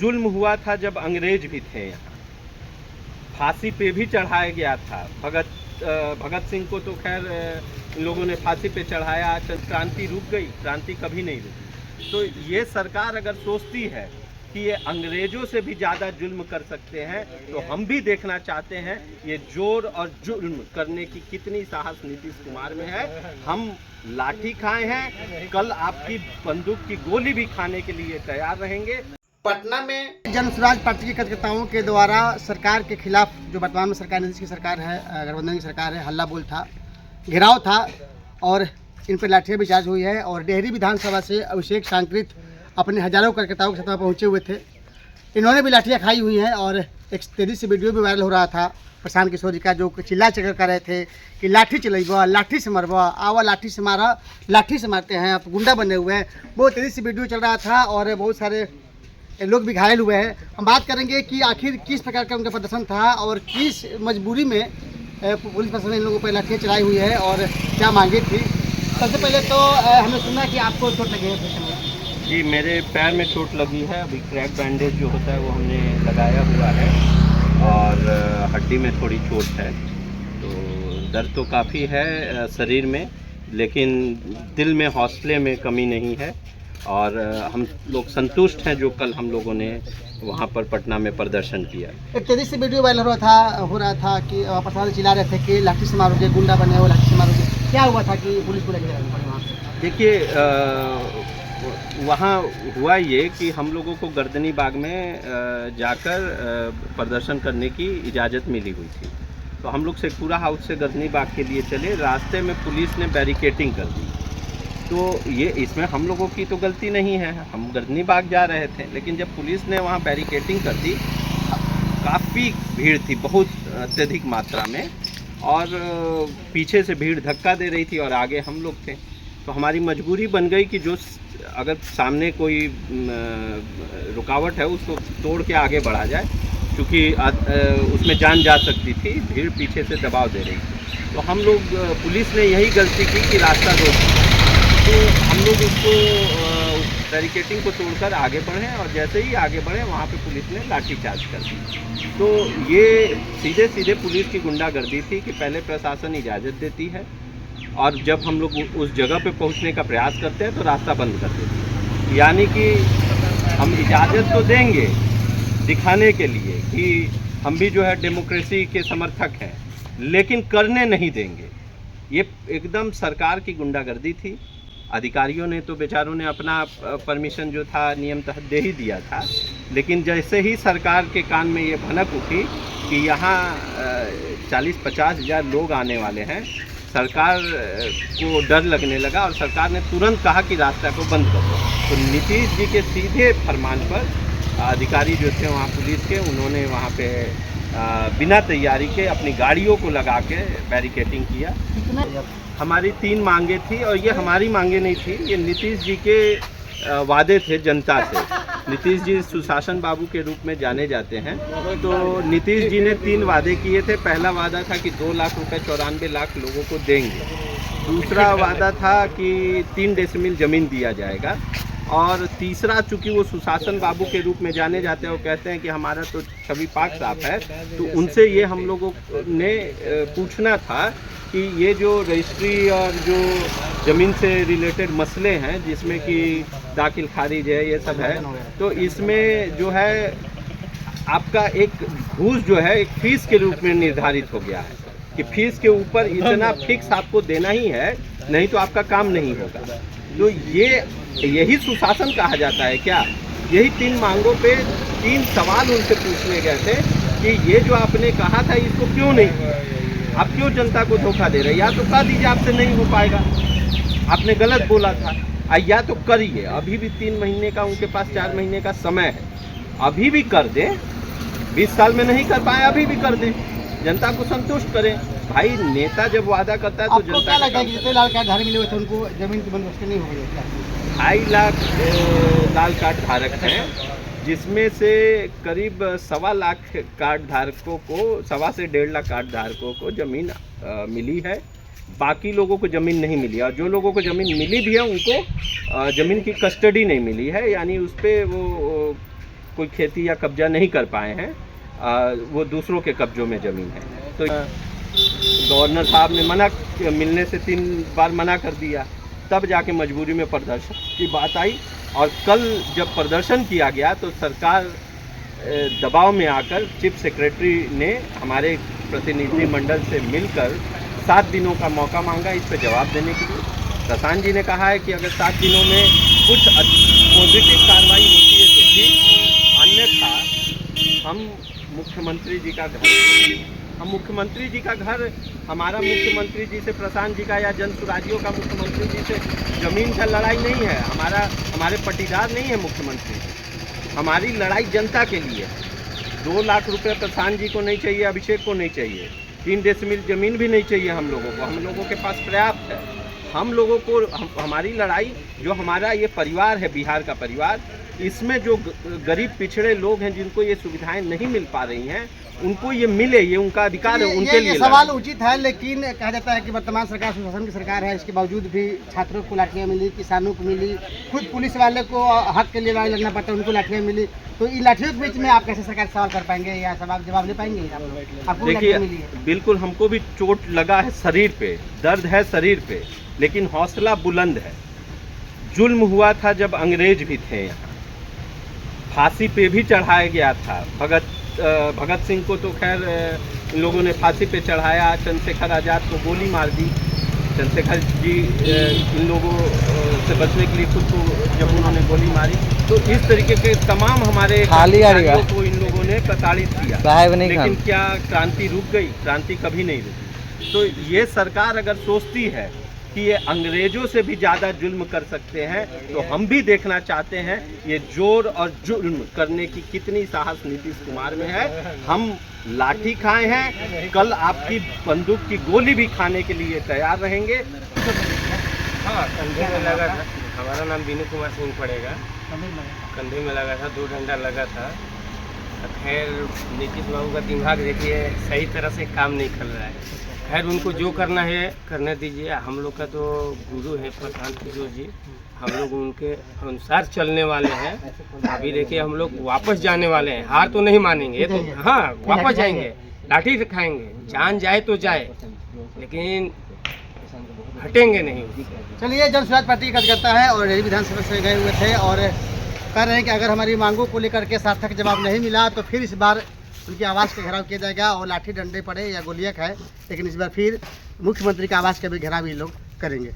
जुल्म हुआ था जब अंग्रेज भी थे यहाँ, फांसी पे भी चढ़ाया गया था। भगत सिंह को तो खैर इन लोगों ने फांसी पे चढ़ाया, क्रांति रुक गई, क्रांति कभी नहीं रुकी। तो ये सरकार अगर सोचती है कि ये अंग्रेजों से भी ज़्यादा जुल्म कर सकते हैं, तो हम भी देखना चाहते हैं ये जोर और जुल्म करने की कितनी साहस नीतीश कुमार में है। हम लाठी खाए हैं, कल आपकी बंदूक की गोली भी खाने के लिए तैयार रहेंगे। पटना में जन स्वराज पार्टी के कार्यकर्ताओं के द्वारा सरकार के खिलाफ, जो वर्तमान में सरकार नीतीश की सरकार है, गठबंधन की सरकार है, हल्ला बोल था, घेराव था और इन पर लाठियां भी चार्ज हुई है। और डेहरी विधानसभा से अभिषेक सांकृत अपने हजारों कार्यकर्ताओं के साथ पहुंचे हुए थे, इन्होंने भी लाठियां खाई हुई हैं। और एक तेजी से वीडियो भी वायरल हो रहा था प्रशांत किशोर जी का, जो चिल्ला चकर कर रहे थे कि लाठी चलेगा, लाठी से मरवा, आवा लाठी से मारा, लाठी से मारते हैं, आप गुंडा बने हुए हैं। बहुत तेज़ी से वीडियो चल रहा था और बहुत सारे लोग भी घायल हुए हैं। हम बात करेंगे कि आखिर किस प्रकार का उनका प्रदर्शन था और किस मजबूरी में पुलिस प्रशासन ने इन लोगों पर लाठियाँ चलाई हुई है और क्या मांगे थी। सबसे पहले तो हमने सुना कि आपको चोट लगी है। जी, मेरे पैर में चोट लगी है, अभी क्रैक बैंडेज जो होता है वो हमने लगाया हुआ है और हड्डी में थोड़ी चोट है। तो दर्द तो काफ़ी है शरीर में, लेकिन दिल में हौसले में कमी नहीं है और हम लोग संतुष्ट हैं जो कल हम लोगों ने वहाँ पर पटना में प्रदर्शन किया। एक तेजी से वीडियो वायरल हो रहा था कि प्रशासन चिल्ला रहे थे कि लाठी से मारोगे, गुंडा बने हो, लाठी से मारोगे। क्या हुआ था कि पुलिस को लेकर वहाँ से? देखिए, वहाँ हुआ ये कि हम लोगों को गर्दनी बाग में जाकर प्रदर्शन करने की इजाज़त मिली हुई थी। तो हम लोग शेखपुरा हाउस से गर्दनी बाग के लिए चले, रास्ते में पुलिस ने बैरिकेटिंग कर दी। तो ये इसमें हम लोगों की तो गलती नहीं है, हम गर्दनी बाग जा रहे थे, लेकिन जब पुलिस ने वहाँ बैरिकेटिंग कर दी, काफ़ी भीड़ थी, बहुत अत्यधिक मात्रा में, और पीछे से भीड़ धक्का दे रही थी और आगे हम लोग थे। तो हमारी मजबूरी बन गई कि जो अगर सामने कोई रुकावट है उसको तोड़ के आगे बढ़ा जाए, क्योंकि उसमें जान जा सकती थी, भीड़ पीछे से दबाव दे रही थी। तो हम लोग, पुलिस ने यही गलती की कि रास्ता रोक, तो हम लोग इसको बैरिकेटिंग को तोड़कर आगे बढ़े और जैसे ही आगे बढ़े वहाँ पे पुलिस ने लाठीचार्ज कर दी। तो ये सीधे सीधे पुलिस की गुंडागर्दी थी कि पहले प्रशासन इजाज़त देती है और जब हम लोग उस जगह पे पहुंचने का प्रयास करते हैं तो रास्ता बंद कर देती है। यानी कि हम इजाज़त तो देंगे दिखाने के लिए कि हम भी जो है डेमोक्रेसी के समर्थक हैं, लेकिन करने नहीं देंगे। ये एकदम सरकार की गुंडागर्दी थी। अधिकारियों ने तो बेचारों ने अपना परमिशन जो था नियम तहत दे ही दिया था, लेकिन जैसे ही सरकार के कान में ये भनक उठी कि यहाँ 40-50 हज़ार लोग आने वाले हैं, सरकार को डर लगने लगा और सरकार ने तुरंत कहा कि रास्ता को बंद कर दो। तो नीतीश जी के सीधे फरमान पर अधिकारी जो थे वहाँ पुलिस के, उन्होंने वहाँ पे बिना तैयारी के अपनी गाड़ियों को लगा के बैरिकेटिंग किया। हमारी 3 मांगे थी और ये हमारी मांगे नहीं थी, ये नीतीश जी के वादे थे जनता से। नीतीश जी सुशासन बाबू के रूप में जाने जाते हैं। तो नीतीश जी ने 3 वादे किए थे। पहला वादा था कि 2 लाख रुपए 94 लाख लोगों को देंगे। दूसरा वादा था कि 3 डेसिमिल ज़मीन दिया जाएगा। और तीसरा, चूँकि वो सुशासन बाबू के रूप में जाने जाते हैं, वो कहते हैं कि हमारा तो छवि पाक साफ है, तो उनसे ये हम लोगों ने पूछना था कि ये जो रजिस्ट्री और जो ज़मीन से रिलेटेड मसले हैं, जिसमें कि दाखिल खारिज है, ये सब है, तो इसमें जो है आपका एक घूस जो है एक फ़ीस के रूप में निर्धारित हो गया है कि फ़ीस के ऊपर इतना फिक्स आपको देना ही है, नहीं तो आपका काम नहीं होगा। तो यही सुशासन कहा जाता है क्या? यही 3 मांगों पे 3 सवाल उनसे पूछने गए थे कि ये जो आपने कहा था इसको क्यों नहीं, आप क्यों जनता को धोखा दे रहे? या तो कह दीजिए आपसे नहीं हो पाएगा, आपने गलत बोला था, या तो करिए। अभी भी 3 महीने का उनके पास 4 महीने का समय है, अभी भी कर दें। 20 साल में नहीं कर पाए, अभी भी कर दें, जनता को संतुष्ट करें। भाई, नेता जब वादा करता है तो जनता क्या लगता है कि जितने लाल कार्ड धारक मिले हुए थे उनको जमीन की बंदोबस्ती नहीं हो गई? 2.5 लाख लाल कार्ड धारक हैं, जिसमें से करीब 1.25 लाख कार्ड धारकों को, 1.25 से 1.5 लाख कार्ड धारकों को ज़मीन मिली है। बाकी लोगों को ज़मीन नहीं मिली, और जो लोगों को ज़मीन मिली भी है उनको ज़मीन की कस्टडी नहीं मिली है, यानी उस पर वो कोई खेती या कब्जा नहीं कर पाए हैं, वो दूसरों के कब्जों में ज़मीन है। तो गवर्नर साहब ने मिलने से 3 बार मना कर दिया, तब जाके मजबूरी में प्रदर्शन की बात आई। और कल जब प्रदर्शन किया गया तो सरकार दबाव में आकर चीफ सेक्रेटरी ने हमारे प्रतिनिधिमंडल से मिलकर 7 दिनों का मौका मांगा इस पर जवाब देने के लिए। प्रशांत जी ने कहा है कि अगर 7 दिनों में कुछ पॉजिटिव कार्रवाई होती है तो ठीक, अन्यथा हम मुख्यमंत्री जी का घर हमारा मुख्यमंत्री जी से, प्रशांत जी का या जन सुराजियों का मुख्यमंत्री जी से जमीन का लड़ाई नहीं है। हमारे पटीदार नहीं है मुख्यमंत्री, हमारी लड़ाई जनता के लिए। 2 लाख रुपए प्रशांत जी को नहीं चाहिए, अभिषेक को नहीं चाहिए, 3 डेसिमिल जमीन भी नहीं चाहिए हम लोगों के पास पर्याप्त है। हम लोगों को हमारी लड़ाई, जो हमारा ये परिवार है, बिहार का परिवार, इसमें जो गरीब पिछड़े लोग हैं जिनको ये सुविधाएं नहीं मिल पा रही हैं, उनको ये मिले, ये उनका अधिकार है, उनके लिए। ये सवाल उचित है, लेकिन कहा जाता है कि वर्तमान सरकार सुशासन की सरकार है, इसके बावजूद भी छात्रों को लाठियाँ मिली, किसानों को मिली, खुद पुलिस वाले को हक के लिए लड़ाई लड़ना पड़ता है, उनको लाठियाँ मिली। तो इन लाठियों के बीच में आप कैसे सरकार सवाल कर पाएंगे या जवाब दे पाएंगे? आपको देखिए, बिल्कुल हमको भी चोट लगा है शरीर पे, दर्द है शरीर पे, लेकिन हौसला बुलंद है। जुल्म हुआ था जब अंग्रेज भी थे यहाँ, फांसी पे भी चढ़ाया गया था। भगत सिंह को तो खैर इन लोगों ने फांसी पे चढ़ाया, चंद्रशेखर आज़ाद को गोली मार दी। चंद्रशेखर जी इन लोगों से बचने के लिए खुद को जब उन्होंने गोली मारी, तो इस तरीके के तमाम हमारे को इन लोगों ने प्रताड़ित किया। लेकिन क्या क्रांति रुक गई? क्रांति कभी नहीं रुकी। तो ये सरकार अगर सोचती है कि ये अंग्रेजों से भी ज़्यादा जुल्म कर सकते हैं, तो हम भी देखना चाहते हैं ये जोर और जुल्म करने की कितनी साहस नीतीश कुमार में है। हम लाठी खाए हैं, कल आपकी बंदूक की गोली भी खाने के लिए तैयार रहेंगे। हाँ, कंधे में लगा था। हमारा नाम विनू कुमार सिंह पड़ेगा। कंधे में लगा था, 2 डंडा लगा था। खैर नीतीश बाबू का दिमाग देखिए सही तरह से काम नहीं कर रहा है। खैर उनको जो करना है करने दीजिए। हम लोग का तो गुरु है प्रशांत किशोर जी, हम लोग उनके अनुसार चलने वाले हैं। अभी देखिए हम लोग वापस जाने वाले हैं, हार तो नहीं मानेंगे। तो हाँ, वापस जाएंगे, लाठी खाएंगे, जान जाए तो जाए, लेकिन हटेंगे नहीं। चलिए, जन सुराज पार्टी का कार्यकर्ता है और रेली विधानसभा से गए हुए थे और कह रहे हैं कि अगर हमारी मांगों को लेकर के सार्थक जवाब नहीं मिला तो फिर इस बार उनके आवास का घेराव किया जाएगा और लाठी डंडे पड़े या गोलियां खाए, लेकिन इस बार फिर मुख्यमंत्री के आवास का भी घेराव ये लोग करेंगे।